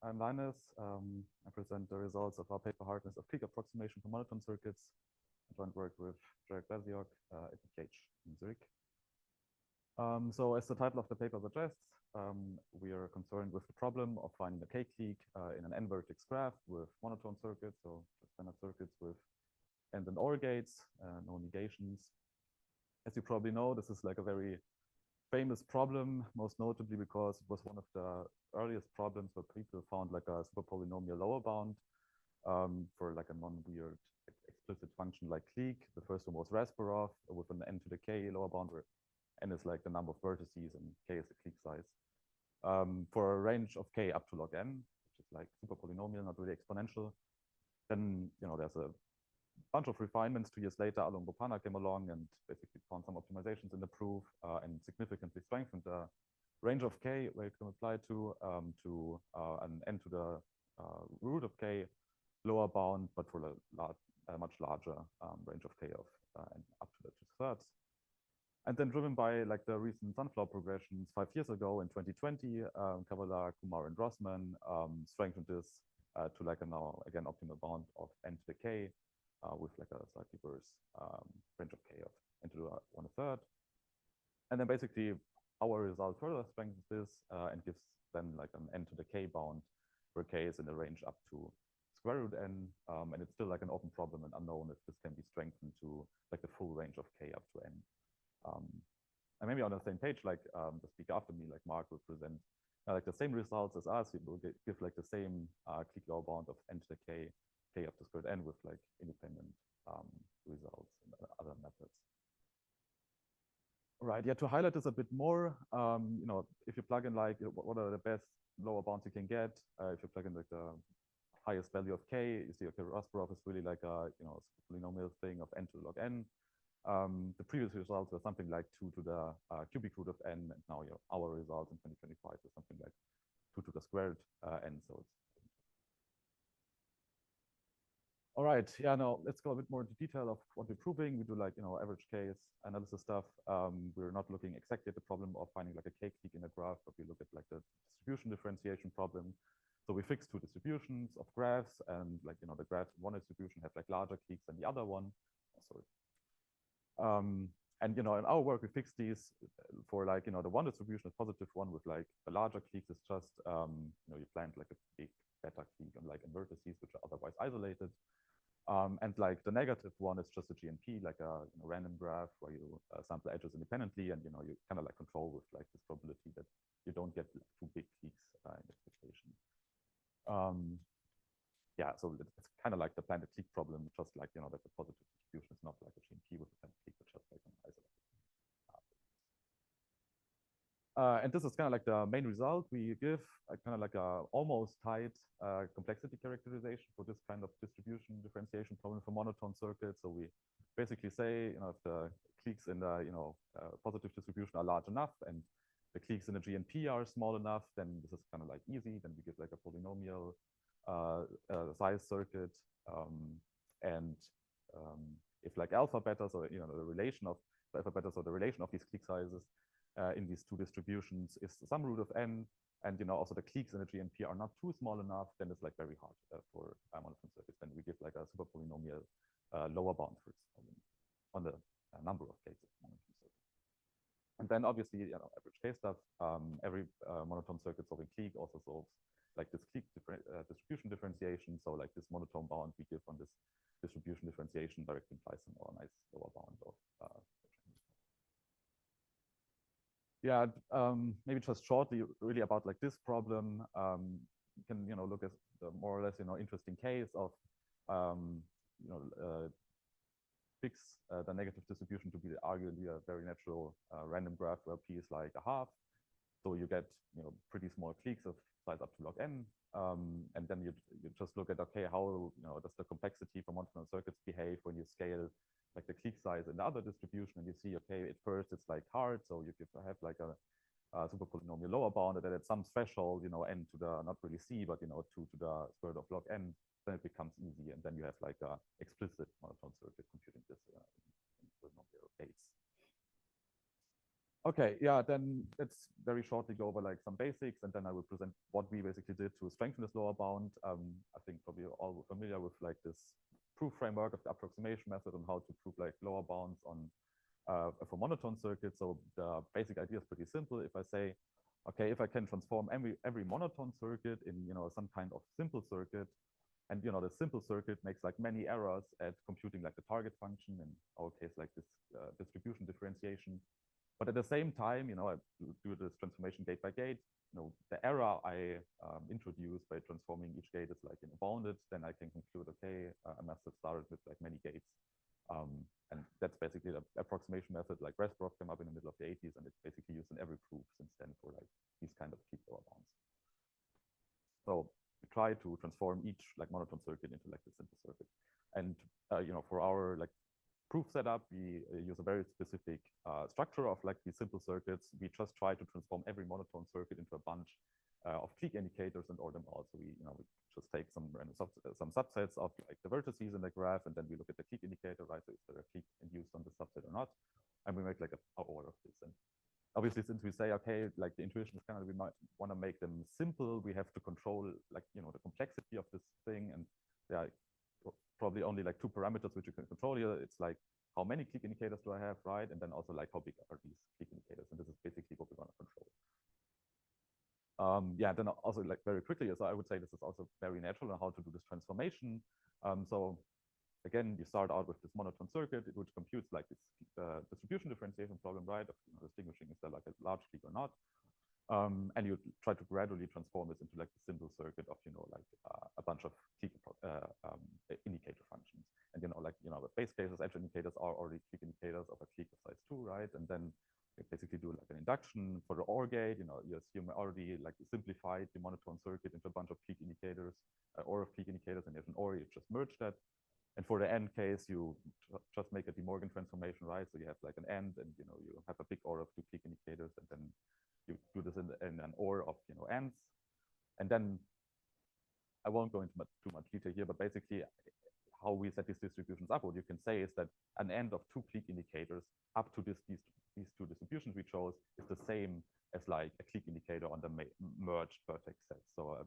I'm Linus. I present the results of our paper Hardness of clique approximation for monotone circuits. I joint work with Jarosław Błasiok at MIT in Zurich. So as the title of the paper suggests, we are concerned with the problem of finding a K-clique in an n-vertex graph with monotone circuits, so standard circuits with AND and OR gates, no negations. As you probably know, this is like a very famous problem, most notably because it was one of the earliest problems where people found like a super polynomial lower bound for like a non-weird explicit function like clique. The first one was Rasparov with an n to the k lower bound where n is like the number of vertices and k is the clique size. For a range of k up to log n, which is like super polynomial, not really exponential, then there's a bunch of refinements. 2 years later, Alon Bopana came along and basically found some optimizations in the proof and significantly strengthened the range of k where you can apply to an n to the root of k lower bound, but for a much larger range of k of up to the 2/3. And then driven by like the recent sunflower progressions 5 years ago in 2020, Kavala, Kumar, and Rossman strengthened this to like a now again optimal bound of n to the k with like a slightly worse range of k of n to the 1/3. And then basically our result further strengthens this and gives then like an n to the k bound where k is in the range up to square root n. And it's still like an open problem and unknown if this can be strengthened to like the full range of k up to n. And maybe on the same page, like the speaker after me, like Mark, will present like the same results as us. It will give like the same clique lower bound of n to the k up to square root n with like independent results and other methods. All right, yeah, to highlight this a bit more, if you plug in like what are the best lower bounds you can get, if you plug in like the highest value of k, you see okay, Rasparov is really like a polynomial thing of n to the log n. The previous results were something like 2 to the cubic root of n, and now our results in 2025 is something like 2 to the squared n. So it's all right. Yeah, now let's go a bit more into detail of what we're proving. We do like average case analysis stuff. We're not looking exactly at the problem of finding like a K-clique in a graph, but we look at like the distribution differentiation problem. So we fix 2 distributions of graphs, and like the graphs in one distribution have like larger cliques than the other one. And in our work we fix these for like the one distribution, a positive one with like the larger cliques is just you plant like a big beta clique on like in vertices which are otherwise isolated. And like the negative one is just a GNP, like a random graph where you sample edges independently, and you kind of like control with like this probability that you don't get like 2 big cliques in expectation. Yeah, so it's kind of like the planted clique problem, just like that the positive distribution is not like a GNP with a planted clique, but just like an isolated. And this is kind of like the main result we give, kind of like a almost tight complexity characterization for this kind of distribution differentiation problem for monotone circuits. So we basically say, if the cliques in the positive distribution are large enough and the cliques in the GNP are small enough, then this is kind of like easy. Then we give like a polynomial size circuit, and if like alpha beta, so the relation of alpha beta, so the relation of these clique sizes in these 2 distributions is some root of n, and also the cliques in the GNP are not too small enough, then it's like very hard for monotone circuits. Then we give like a super polynomial lower bound for its on the number of cases of monotone circuits. And then obviously average case stuff. Every monotone circuit solving clique also solves like this clique distribution differentiation. So like this monotone bound we give on this distribution differentiation directly implies some nice lower bound of yeah, maybe just shortly really about like this problem. You can look at the more or less interesting case of fix the negative distribution to be arguably a very natural random graph where p is like a half. So you get pretty small cliques of size up to log n, and then you just look at okay, how does the complexity for monotone circuits behave when you scale like the clique size in the other distribution, and you see okay, at first it's like hard, so you have like a super polynomial lower bound, and then at some threshold n to the not really c but 2 to the square root of log n, then it becomes easy, and then you have like a explicit monotone circuit computing this in polynomial gates. Okay, yeah, then let's very shortly go over like some basics, and then I will present what we basically did to strengthen this lower bound. I think probably you're all familiar with like this proof framework of the approximation method on how to prove like lower bounds on for monotone circuits. So the basic idea is pretty simple. If I say, okay, if I can transform every monotone circuit in some kind of simple circuit, and the simple circuit makes like many errors at computing like the target function, in our case like this distribution differentiation. But at the same time, I do this transformation gate by gate. The error I introduce by transforming each gate is like bounded. Then I can conclude, okay, I must have started with like many gates. And that's basically the approximation method. Like Rasborough came up in the middle of the 80s, and it's basically used in every proof since then for like these kind of clique lower bounds. So we try to transform each like monotone circuit into like the simple circuit. And for our like proof setup, we use a very specific structure of like these simple circuits. We just try to transform every monotone circuit into a bunch of clique indicators and order them all. So we just take some random some subsets of like the vertices in the graph, and then we look at the clique indicator, right? So is there a clique induced on the subset or not? And we make like a order of this. And obviously, since we say, okay, like the intuition is kind of, we might want to make them simple, we have to control like the complexity of this thing, and there are probably only like two parameters which you can control here. It's like how many clique indicators do I have, right? And then also like how big are these clique indicators, and this is basically what we want to control. Yeah, then also like very quickly, so I would say this is also very natural on how to do this transformation. So again, you start out with this monotone circuit, which computes like this distribution differentiation problem, right? Of distinguishing is there like a large clique or not. And you try to gradually transform this into like the simple circuit of like a bunch of clique indicator functions. And like the base cases, edge indicators are already clique indicators of a clique of size 2, right? And then you basically do like an induction for the OR gate. You assume already like simplified the monotone circuit into a bunch of clique indicators, or of clique indicators, and there's an OR, you just merge that. And for the end case, you just make a De Morgan transformation, right? So you have like an end, and you have a big OR of two clique indicators, and then you do this in an OR of ends. And then I won't go into too much detail here, but basically how we set these distributions up, what you can say is that an end of two clique indicators up to these two distributions we chose is the same as like a clique indicator on the merged vertex set. So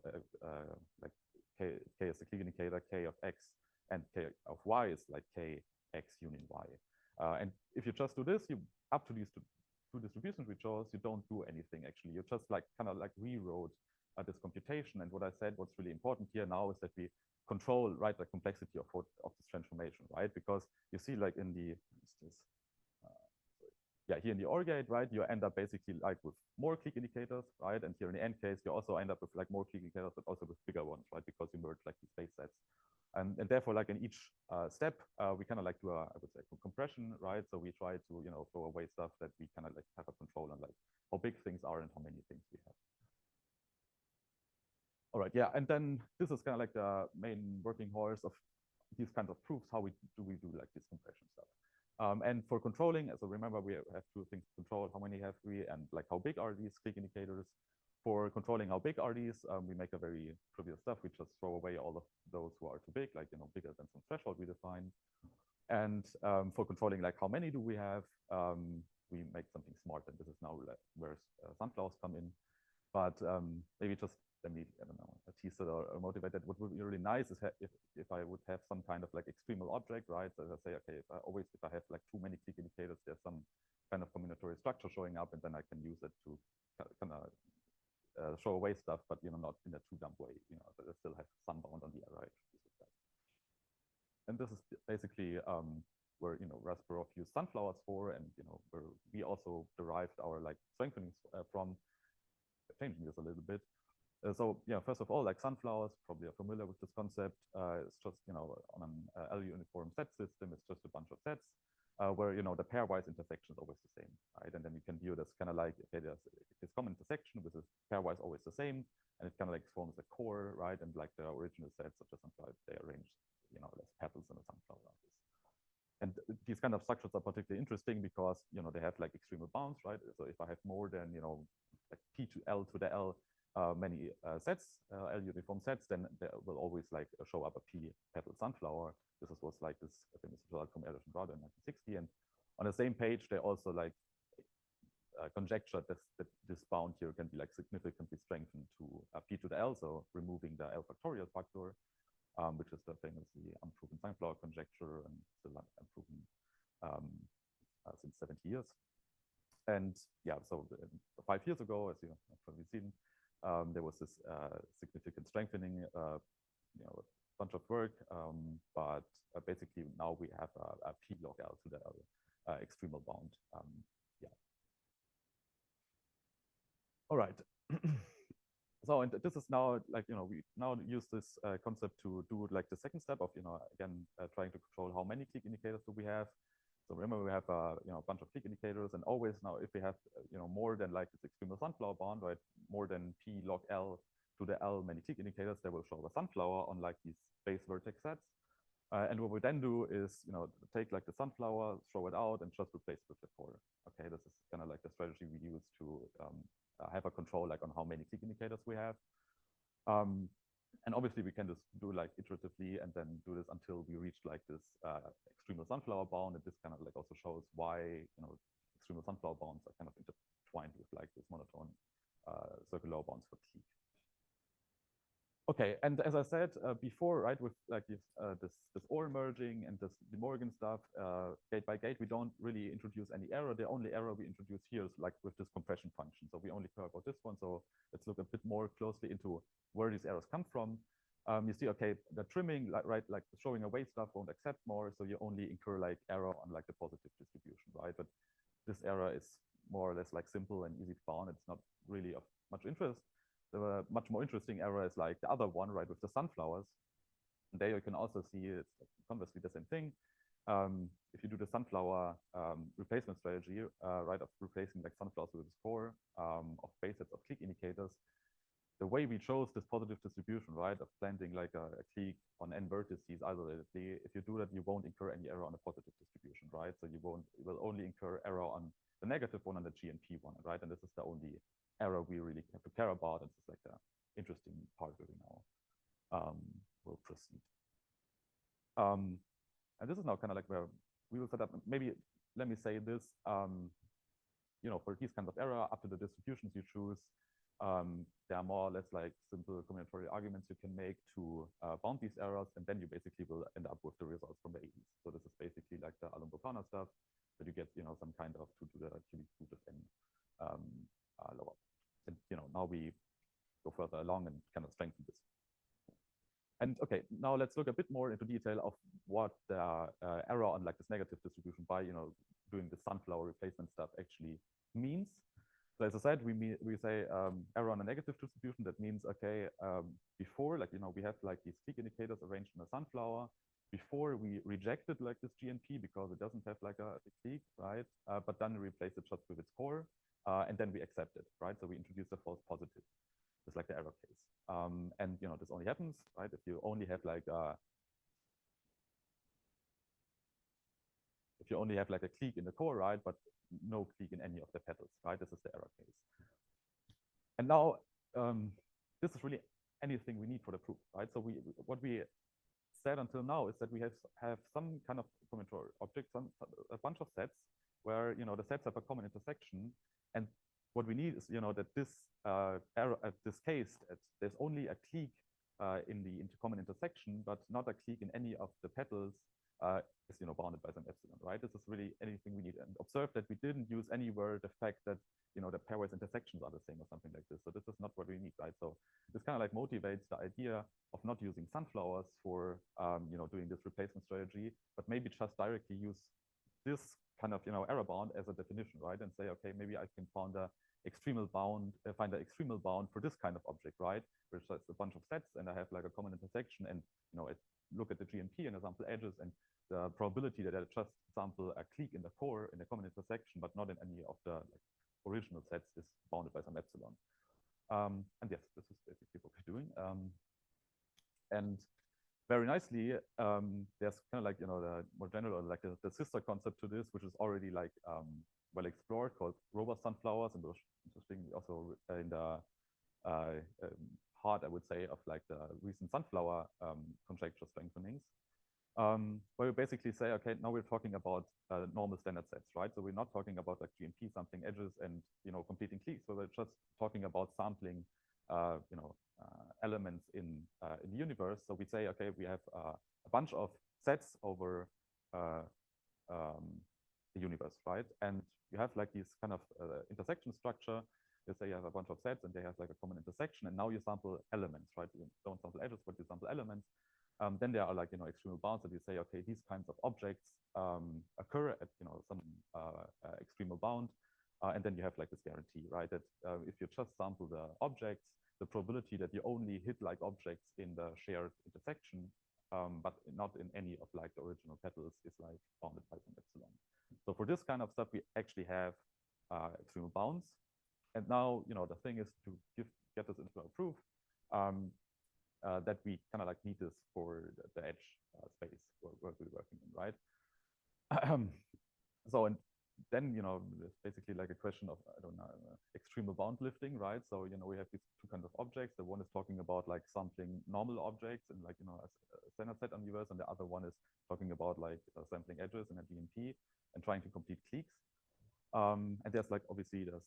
like K is the clique indicator, K of X, and K of Y is like K X union Y. And if you just do this, you up to these two distributions we chose, you don't do anything actually. You just like kind of like rewrote this computation. And what I said, what's really important here now is that we control, right, the complexity of this transformation, right? Because you see like in the, here in the OR gate, right, you end up basically like with more clique indicators, right? And here in the end case, you also end up with like more clique indicators, but also with bigger ones, right? Because you merge like these base sets. And therefore, like in each step, we kind of like do I would say, compression, right? So we try to, throw away stuff that we kind of like have a control on, like how big things are and how many things we have. All right, yeah, and then this is kind of like the main working horse of these kinds of proofs. How we do like this compression stuff. And for controlling, so remember we have two things to control: how many have we, and like how big are these clique indicators. For controlling how big are these, we make a very trivial stuff. We just throw away all of those who are too big, like bigger than some threshold we define. And for controlling like how many do we have, we make something smart. And this is now where sunflowers come in. But maybe just let me, I don't know, tease it or motivate it. What would be really nice is if I would have some kind of like extremal object, right? So I say, okay, if I have like too many clique indicators, there's some kind of combinatorial structure showing up, and then I can use it to kind of show away stuff, but not in a too dumb way. But I still have some bound on the error. And this is basically where Rasborough used sunflowers for, and where we also derived our like strengthening from. Changing this a little bit. So yeah, first of all, like sunflowers, probably are familiar with this concept. It's just on an L uniform set system, it's just a bunch of sets where the pairwise intersection is always the same, right? And then you can view this kind of like, okay, there's this common intersection with this pairwise always the same, and it kind of like forms a core, right? And like the original sets of the sunflower, they arrange less petals in a sunflower like this. And these kind of structures are particularly interesting because they have like extremal bounds, right? So if I have more than like P to L to the L many sets, L uniform sets, then there will always like show up a P petal sunflower. This was like this famous result from Ehrlich and Rada in 1960. And on the same page, they also like conjectured that this bound here can be like significantly strengthened to p to the L, so removing the L factorial factor, which is the famously unproven sunflower conjecture and still unproven since 70 years. And yeah, so 5 years ago, as you have probably seen, there was this significant strengthening, a bunch of work, but basically now we have a p log L to the L extremal bound. Yeah. All right. So, and this is now like, we now use this concept to do like the second step of, again, trying to control how many clique indicators do we have. So remember, we have a bunch of clique indicators, and always now if we have more than like this extremal sunflower bound, right, more than p log L to the L many clique indicators, they will show a sunflower on like these base vertex sets. And what we then do is, take like the sunflower, throw it out, and just replace it with the core. Okay, this is kind of like the strategy we use to have a control like on how many clique indicators we have. And obviously we can just do like iteratively and then do this until we reach like this extremal sunflower bound. And this kind of like also shows why, extremal sunflower bounds are kind of intertwined with like this monotone circular bonds for clique. Okay, and as I said before, right, with like this OR merging and this De Morgan stuff, gate by gate, we don't really introduce any error. The only error we introduce here is like with this compression function. So we only care about this one. So let's look a bit more closely into where these errors come from. You see, okay, the trimming, right, like showing away stuff won't accept more. So you only incur like error on like the positive distribution, right? But this error is more or less like simple and easy to found. It's not really of much interest. The much more interesting error is like the other one, right, with the sunflowers. And there you can also see it's conversely the same thing. If you do the sunflower replacement strategy, right, of replacing like sunflowers with this core of base sets of clique indicators, the way we chose this positive distribution, right, of planting like a clique on n vertices isolatedly, if you do that, you won't incur any error on the positive distribution, right? So you will only incur error on the negative one and the GNP one, right? And this is the only error we really have to care about. And it's like the interesting part where we now will proceed. And this is now kind of like where we will set up, maybe let me say this, for these kinds of error, up to the distributions you choose, there are more or less like simple combinatorial arguments you can make to bound these errors, and then you basically will end up with the results from the AEs. So this is basically like the Alum-Bofana stuff, that you get, some kind of 2 to the cubic root of n lower. And now we go further along and kind of strengthen this. And okay, now let's look a bit more into detail of what the error on like this negative distribution by doing the sunflower replacement stuff actually means. So as I said, we say error on a negative distribution. That means, okay, before, like, we have like these clique indicators arranged in a sunflower. Before we rejected like this GNP because it doesn't have like a clique, right? But then we replace it just with its core, and then we accept it, right? So we introduce a false positive. It's like the error case. And this only happens, right, if you only have like a clique in the core, right, but no clique in any of the petals, right? This is the error case. And now this is really anything we need for the proof, right? So what we said until now is that we have some kind of combinatorial object, a bunch of sets where the sets have a common intersection, and what we need is that this error, this case, there's only a clique in the common intersection, but not a clique in any of the petals is bounded by some epsilon, right? This is really anything we need. And observe that we didn't use anywhere the fact that the pairwise intersections are the same or something like this. So this is not what we need, right? So this kind of like motivates the idea of not using sunflowers for doing this replacement strategy, but maybe just directly use this kind of error bound as a definition, right? And say, okay, maybe I can find an extremal bound for this kind of object, right? Which is a bunch of sets, and I have like a common intersection, and I look at the GNP and sample edges, and the probability that I just sample a clique in the core in the common intersection, but not in any of the original sets, is bounded by some epsilon. And yes, this is basically what we're doing. And very nicely, there's kind of like the more general, like the sister concept to this, which is already like well explored, called robust sunflowers, and was interesting also in the heart, I would say, of like the recent sunflower conjecture strengthenings. where we basically say, okay, now we're talking about normal standard sets, right? So we're not talking about like GMP sampling edges and completing cliques. So we're just talking about sampling, elements in the universe. So we say, okay, we have a bunch of sets over the universe, right? And you have like this kind of intersection structure. You say you have a bunch of sets and they have like a common intersection, and now you sample elements, right? You don't sample edges, but you sample elements. Then there are like extremal bounds that you say, okay, these kinds of objects occur at some extremal bound, and then you have like this guarantee, right? That if you just sample the objects, the probability that you only hit like objects in the shared intersection, but not in any of like the original petals, is like bounded by some epsilon. So for this kind of stuff, we actually have extremal bounds. And now, the thing is to get this into a proof, that we kind of like need this for the edge space where we're working in, right? So, and then, there's basically like a question of, I don't know, extremal bound lifting, right? So, we have these two kinds of objects. The one is talking about like sampling normal objects and like, a standard set universe, and the other one is talking about like sampling edges in a GMP and trying to complete cliques. And there's like, obviously, there's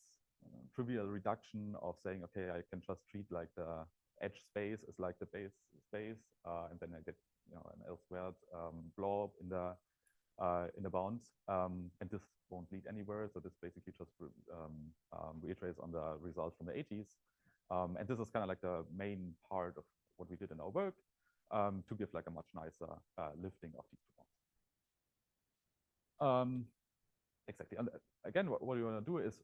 trivial reduction of saying, okay, I can just treat like the edge space as like the base space, and then I get an L squared blob in the bounds, and this won't lead anywhere. So this basically just reiterates on the results from the 80s, and this is kind of like the main part of what we did in our work, to give like a much nicer lifting of these two bonds. Exactly. And again, what we want to do is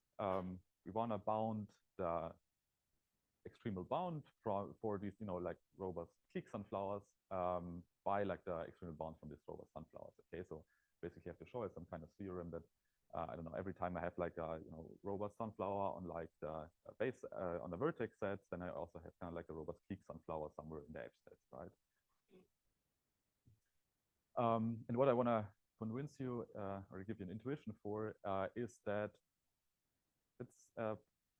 we want to bound the extremal bound for these, like robust clique sunflowers, by like the extremal bound from these robust sunflowers. Okay, so basically, I have to show it some kind of theorem that I don't know, every time I have like a robust sunflower on like the base on the vertex sets, then I also have kind of like a robust clique sunflower somewhere in the edge sets, right? And what I want to convince you or give you an intuition for is that it's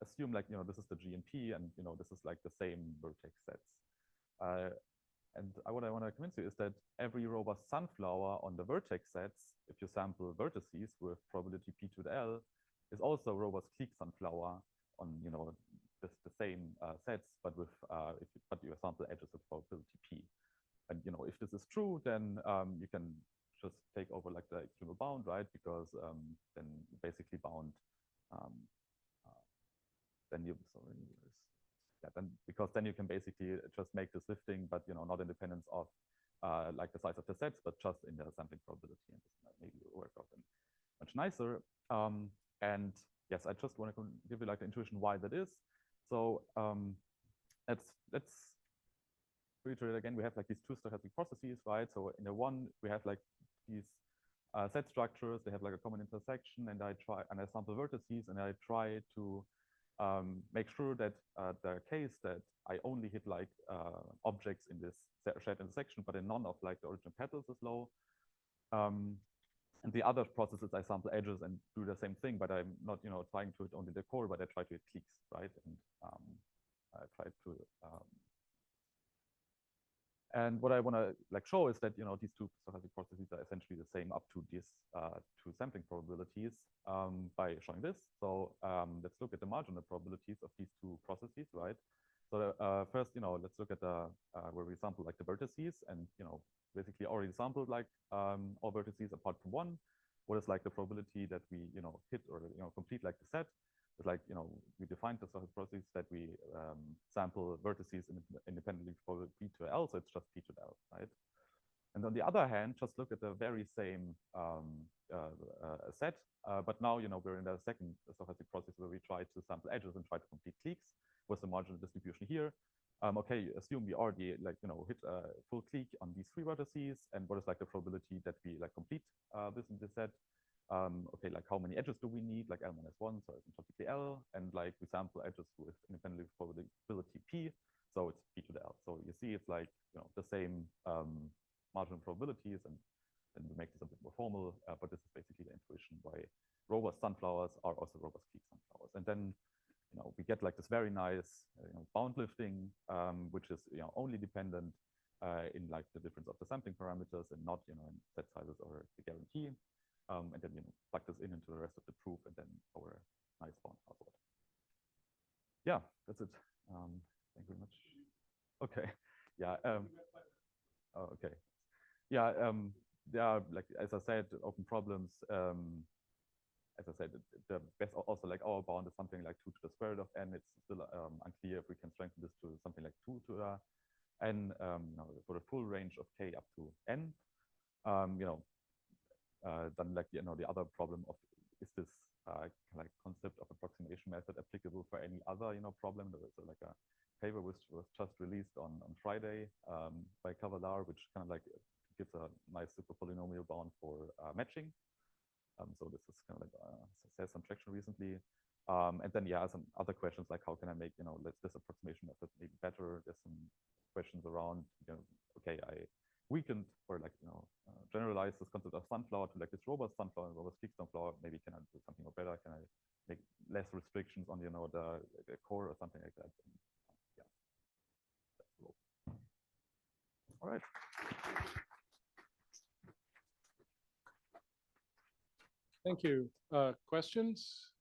assume like this is the GMP, and this is like the same vertex sets. And what I want to convince you is that every robust sunflower on the vertex sets, if you sample vertices with probability p to the L, is also a robust clique sunflower on the same sets, but with but you sample edges with probability p. And if this is true, then you can just take over like the extremal bound, right? Because then you basically bound then you because then you can basically just make this lifting, but not in dependence of like the size of the sets, but just in the sampling probability, and this might maybe work out much nicer. And yes, I just want to give you like the intuition why that is. So let's reiterate again. We have like these two stochastic processes, right? So in the one, we have like these set structures. They have like a common intersection, and I sample vertices, and I try to make sure that the case that I only hit like objects in this shared intersection, but in none of like the original petals is low. And the other processes, I sample edges and do the same thing, but I'm not trying to hit only the core, but I try to hit cliques, right? And I try to and what I want to like show is that these two stochastic processes are essentially the same up to these two sampling probabilities by showing this. So let's look at the marginal probabilities of these two processes, right? So first, let's look at the where we sample like the vertices, and basically already sampled like all vertices apart from one. What is like the probability that we hit or complete like the set? It's like we defined the stochastic process that we sample vertices independently for p to L, so it's just p to L, right? And on the other hand, just look at the very same set, but now we're in the second stochastic process where we try to sample edges and try to complete cliques with the marginal distribution here. Okay, assume we already like hit a full clique on these three vertices, and what is like the probability that we like complete this in this set? Okay, like how many edges do we need? Like L minus 1, so it's typically L, and like we sample edges with independently probability P, so it's P to the L. So you see it's like the same marginal probabilities, and we make this a bit more formal, but this is basically the intuition why robust sunflowers are also robust clique sunflowers. And then we get like this very nice bound lifting, which is only dependent in like the difference of the sampling parameters and not, in set sizes or the guarantee. And then, plug this into the rest of the proof and then our nice bound password. Yeah, that's it. Thank you very much. Okay. Yeah. Oh, okay. Yeah. There are, like, as I said, open problems. As I said, the best also, like, our bound is something like 2 to the square root of n. It's still unclear if we can strengthen this to something like 2 to the n, for the full range of k up to n. Then, like, the other problem of, is this like concept of approximation method applicable for any other problem? There is like a paper which was just released on Friday by Cavalar, which kind of like gives a nice super polynomial bound for matching. So this is kind of like has some traction recently. And then, yeah, some other questions like how can I make this approximation method maybe better? There's some questions around okay, I weakened or like generalize this concept of sunflower to like this robust sunflower and robust peak sunflower. Maybe can I do something more better? Can I make less restrictions on the core or something like that? And, yeah, that's cool. All right. Thank you. Questions?